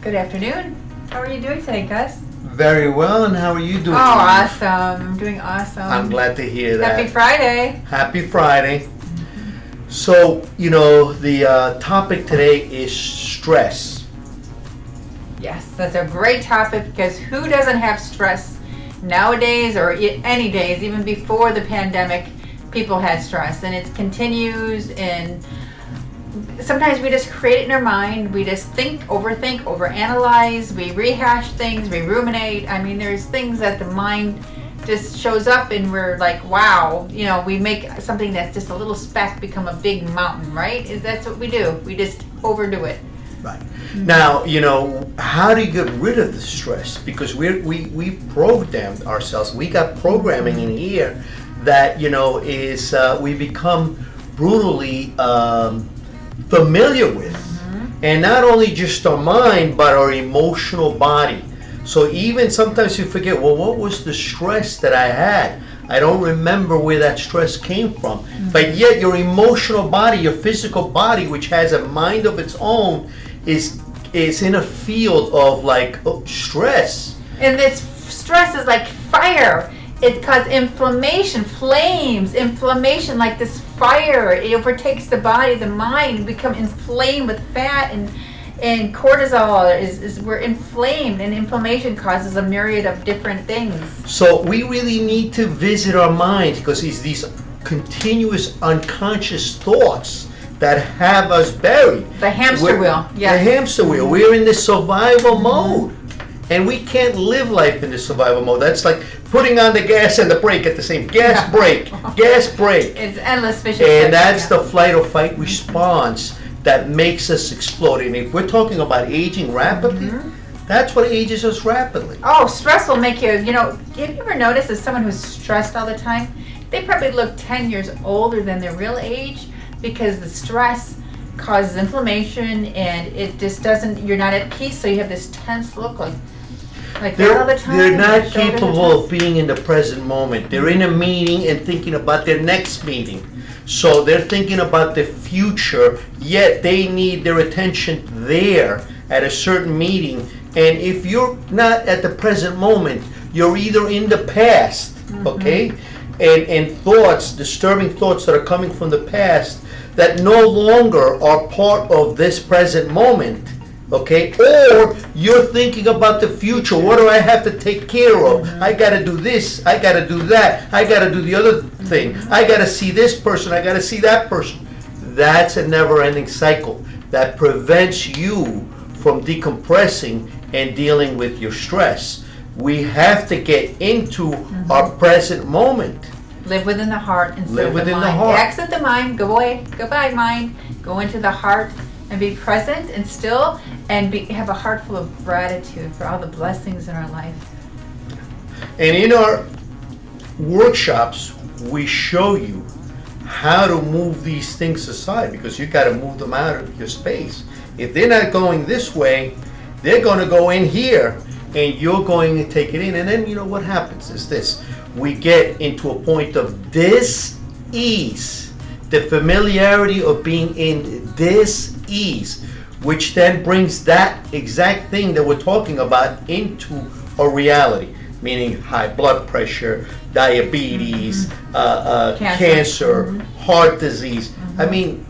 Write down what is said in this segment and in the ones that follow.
Good afternoon. How are you doing today, Gus? Very well, and how are you doing? Oh, awesome. I'm doing awesome. I'm glad to hear that. Happy Friday. Happy Friday. So, the topic today is stress. Yes, that's a great topic because who doesn't have stress nowadays or any days, even before the pandemic, people had stress, and it continues, and sometimes we just create it in our mind. We just overthink, overanalyze, we rehash things, we ruminate. I mean, there's things that the mind just shows up and we're like, wow, we make something that's just a little speck become a big mountain, right? That's what we do. We just overdo it. Right. Now, how do you get rid of the stress? Because we programmed ourselves. We got programming in here that, is we become brutally familiar with. And not only just our mind, but our emotional body. So even sometimes you forget, well, what was the stress that I had? I don't remember where that stress came from. But yet your emotional body, your physical body, which has a mind of its own, is in a field of stress. And this stress is like fire. It causes inflammation, flames, inflammation like this fire. It overtakes the body, the mind, become inflamed with fat and cortisol is we're inflamed, and inflammation causes a myriad of different things. So we really need to visit our mind, because it's these continuous unconscious thoughts that have us buried. The hamster wheel, yeah. The hamster wheel. We're in this survival mode. And we can't live life in this survival mode. That's like putting on the gas and the brake at the same gas brake, gas brake. It's endless vicious. And that's the flight or fight response that makes us explode. And if we're talking about aging rapidly, that's what ages us rapidly. Oh, stress will make you, have you ever noticed that someone who's stressed all the time, they probably look 10 years older than their real age, because the stress causes inflammation and it just doesn't, you're not at peace, so you have this tense look like that all the time. They're not capable of being in the present moment. They're in a meeting and thinking about their next meeting. So they're thinking about the future, yet they need their attention there at a certain meeting. And if you're not at the present moment, you're either in the past, okay? And thoughts, disturbing thoughts that are coming from the past that no longer are part of this present moment, okay? Or you're thinking about the future. What do I have to take care of? I gotta do this, I gotta do that, I gotta do the other thing, I gotta see this person, I gotta see that person. That's a never-ending cycle that prevents you from decompressing and dealing with your stress. We have to get into our present moment. Live within the heart instead Live of the within mind. the heart. Exit the mind, go away, goodbye mind, go into the heart and be present and still, and have a heart full of gratitude for all the blessings in our life. And in our workshops, we show you how to move these things aside, because you got to move them out of your space. If they're not going this way, they're going to go in here, and you're going to take it in. And then what happens is this: we get into a point of dis-ease, the familiarity of being in dis-ease, which then brings that exact thing that we're talking about into a reality, meaning high blood pressure, diabetes, cancer, heart disease. I mean,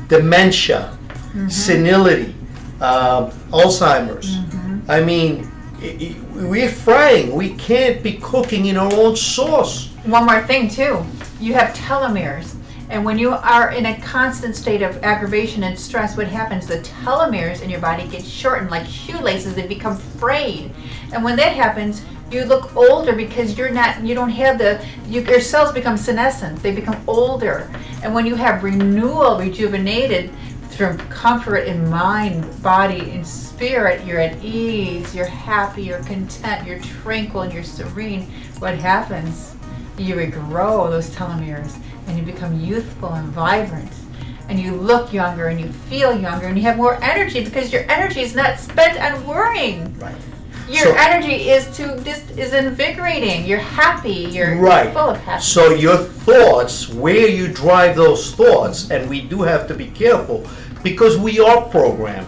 dementia, senility, Alzheimer's. I mean, we're frying. We can't be cooking in our own sauce. One more thing too, you have telomeres. And when you are in a constant state of aggravation and stress, what happens? The telomeres in your body get shortened like shoelaces. They become frayed. And when that happens, you look older because your cells become senescent. They become older. And when you have renewal, rejuvenated from comfort in mind, body, and spirit, you're at ease, you're happy, you're content, you're tranquil, and you're serene. What happens? You regrow those telomeres, and you become youthful and vibrant, and you look younger and you feel younger and you have more energy, because your energy is not spent on worrying. Right. Your energy is invigorating. You're happy. You're full of happiness. So your thoughts, where you drive those thoughts, and we do have to be careful, because we are programmed.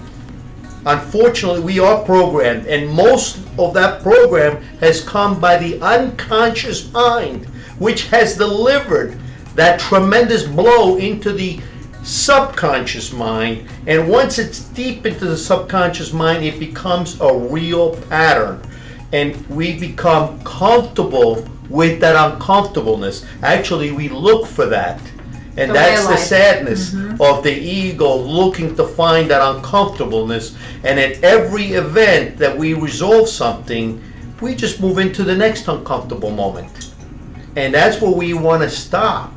Unfortunately, we are programmed, and most of that program has come by the unconscious mind, which has delivered that tremendous blow into the subconscious mind. And once it's deep into the subconscious mind, it becomes a real pattern. And we become comfortable with that uncomfortableness. Actually, we look for that. And that's the sadness of the ego, looking to find that uncomfortableness. And at every event that we resolve something, we just move into the next uncomfortable moment. And that's what we want to stop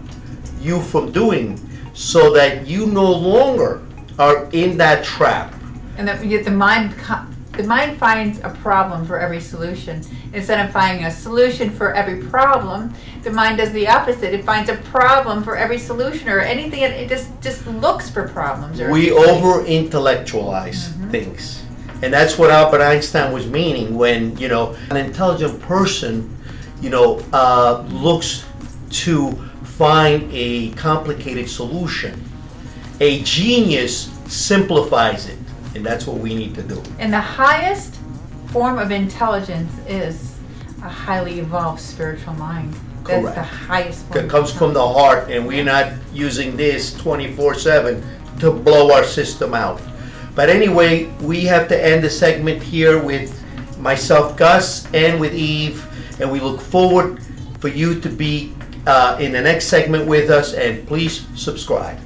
you from doing, so that you no longer are in that trap. And the mind finds a problem for every solution. Instead of finding a solution for every problem, the mind does the opposite. It finds a problem for every solution, or anything. It just looks for problems. We over-intellectualize things. And that's what Albert Einstein was meaning when, an intelligent person, looks to find a complicated solution. A genius simplifies it. And that's what we need to do. And the highest form of intelligence is a highly evolved spiritual mind. That's Correct. the highest form. It comes from the heart, and we're not using this 24/7 to blow our system out. But anyway, we have to end the segment here with myself, Gus, and with Eve, and we look forward for you to be in the next segment with us, and please subscribe.